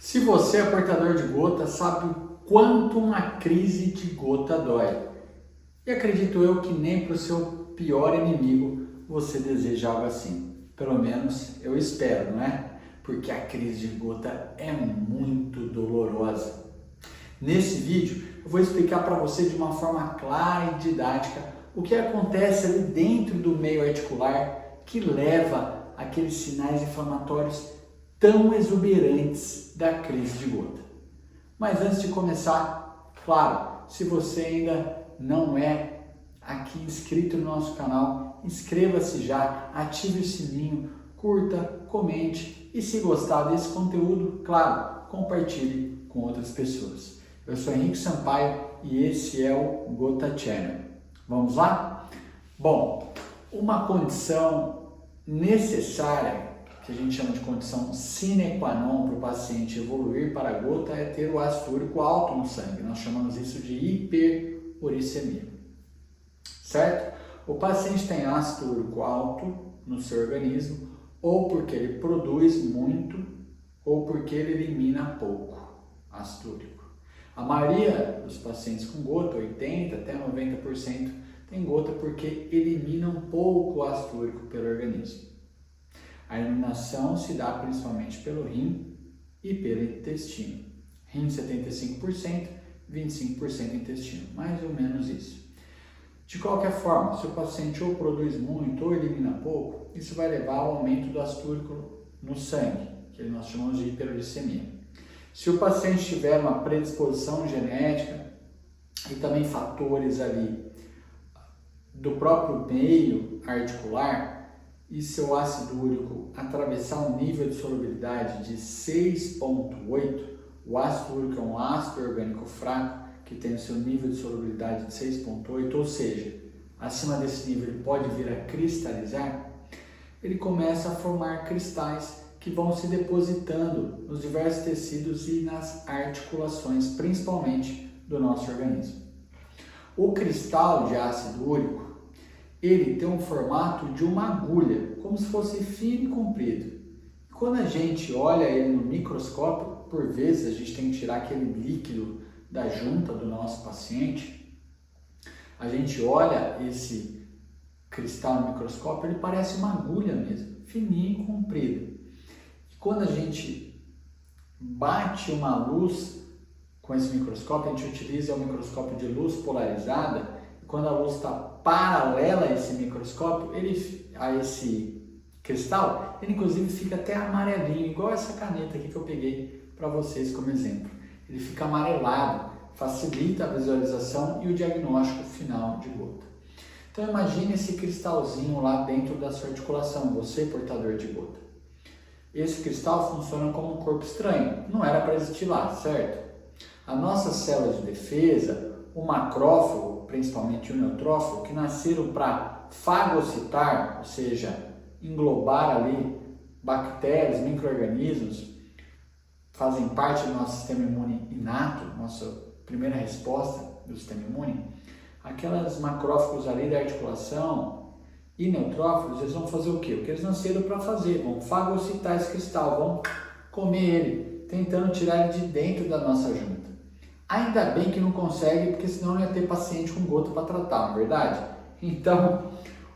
Se você é portador de gota, sabe o quanto uma crise de gota dói. E acredito eu que nem para o seu pior inimigo você deseja algo assim. Pelo menos eu espero, não é? Porque a crise de gota é muito dolorosa. Nesse vídeo eu vou explicar para você de uma forma clara e didática o que acontece ali dentro do meio articular que leva àqueles sinais inflamatórios tão exuberantes da crise de gota. Mas antes de começar, claro, se você ainda não é aqui inscrito no nosso canal, inscreva-se já, ative o sininho, curta, comente e se gostar desse conteúdo, claro, compartilhe com outras pessoas. Eu sou Henrique Sampaio e esse é o Gota Channel. Vamos lá? Bom, uma condição necessária, que a gente chama de condição sine qua non para o paciente evoluir para a gota, é ter o ácido úrico alto no sangue. Nós chamamos isso de hiperuricemia. Certo? O paciente tem ácido úrico alto no seu organismo ou porque ele produz muito ou porque ele elimina pouco ácido úrico. A maioria dos pacientes com gota, 80% até 90%, tem gota porque eliminam pouco ácido úrico pelo organismo. A eliminação se dá principalmente pelo rim e pelo intestino. Rim 75%, 25% intestino, mais ou menos isso. De qualquer forma, se o paciente ou produz muito ou elimina pouco, isso vai levar ao aumento do ácido úrico no sangue, que nós chamamos de hiperuricemia. Se o paciente tiver uma predisposição genética e também fatores ali do próprio meio articular, e seu ácido úrico atravessar um nível de solubilidade de 6,8, o ácido úrico é um ácido orgânico fraco que tem o seu nível de solubilidade de 6,8, ou seja, acima desse nível ele pode vir a cristalizar, ele começa a formar cristais que vão se depositando nos diversos tecidos e nas articulações, principalmente do nosso organismo. O cristal de ácido úrico, ele tem um formato de uma agulha, como se fosse fino e comprido. Quando a gente olha ele no microscópio, por vezes a gente tem que tirar aquele líquido da junta do nosso paciente, a gente olha esse cristal no microscópio, ele parece uma agulha mesmo, fininho e comprido. E quando a gente bate uma luz com esse microscópio, a gente utiliza o microscópio de luz polarizada, e quando a luz está paralela a esse microscópio, a esse cristal, ele inclusive fica até amarelinho, igual essa caneta aqui que eu peguei para vocês como exemplo. Ele fica amarelado, facilita a visualização e o diagnóstico final de gota. Então imagine esse cristalzinho lá dentro da sua articulação, você portador de gota. Esse cristal funciona como um corpo estranho, não era para existir lá, certo? A nossa célula de defesa, o macrófago, principalmente o neutrófilo, que nasceram para fagocitar, ou seja, englobar ali bactérias, micro-organismos, fazem parte do nosso sistema imune inato, nossa primeira resposta do sistema imune. Aquelas macrófagos ali da articulação e neutrófilos, eles vão fazer o quê? O que eles nasceram para fazer, vão fagocitar esse cristal, vão comer ele, tentando tirar ele de dentro da nossa junta. Ainda bem que não consegue, porque senão não ia ter paciente com gota para tratar, não é verdade? Então,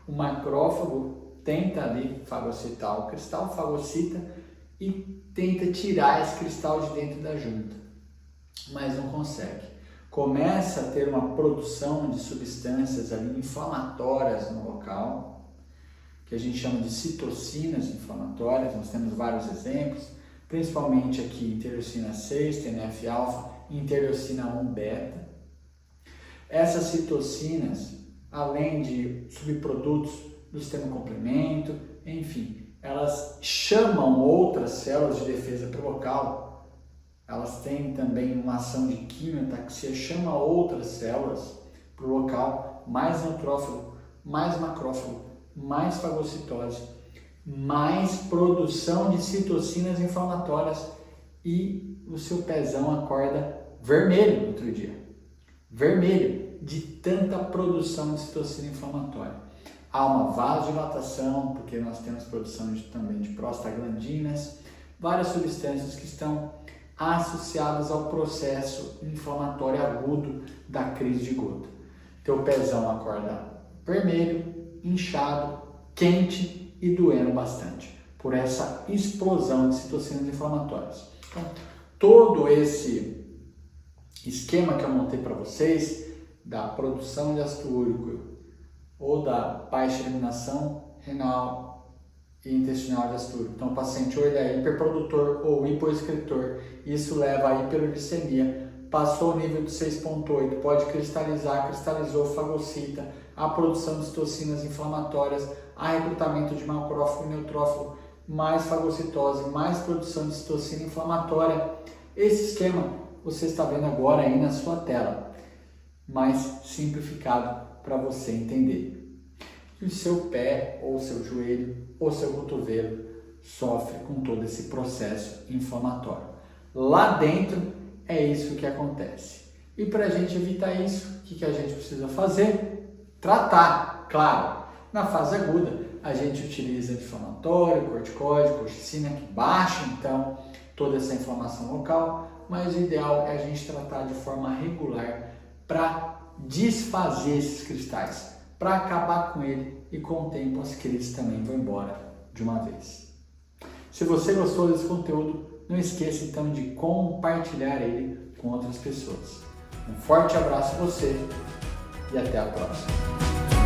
o macrófago tenta ali fagocitar o cristal, fagocita e tenta tirar esse cristal de dentro da junta, mas não consegue. Começa a ter uma produção de substâncias ali inflamatórias no local, que a gente chama de citocinas inflamatórias, nós temos vários exemplos, principalmente aqui interleucina 6, TNF-alfa, interleucina 1-beta. Essas citocinas, além de subprodutos do sistema complemento, enfim, elas chamam outras células de defesa para o local. Elas têm também uma ação de quimiotaxia, chama outras células para o local, mais neutrófilo, mais macrófago, mais fagocitose, mais produção de citocinas inflamatórias e o seu pezão acorda vermelho no outro dia. Vermelho de tanta produção de citocina inflamatória. Há uma vasodilatação, porque nós temos produção também de prostaglandinas, várias substâncias que estão associadas ao processo inflamatório agudo da crise de gota. Teu pezão acorda vermelho, inchado, quente e doendo bastante por essa explosão de citocinas inflamatórias. Então, todo esse esquema que eu montei para vocês da produção de ácido úrico ou da baixa eliminação renal e intestinal de ácido úrico. Então, o paciente ou ele é hiperprodutor ou hipoexcritor, isso leva à hiperuricemia, passou o nível de 6,8, pode cristalizar, cristalizou, fagocita, a produção de citocinas inflamatórias, a recrutamento de macrófago e neutrófilo, mais fagocitose, mais produção de citocina inflamatória. Esse esquema você está vendo agora aí na sua tela, mais simplificado para você entender. E o seu pé, ou seu joelho, ou seu cotovelo sofre com todo esse processo inflamatório. Lá dentro é isso que acontece. E para a gente evitar isso, o que a gente precisa fazer? Tratar, claro. Na fase aguda, a gente utiliza anti-inflamatório, corticóide, colchicina, que baixa então toda essa inflamação local, mas o ideal é a gente tratar de forma regular para desfazer esses cristais, para acabar com ele e com o tempo as crises também vão embora de uma vez. Se você gostou desse conteúdo, não esqueça então de compartilhar ele com outras pessoas. Um forte abraço a você e até a próxima.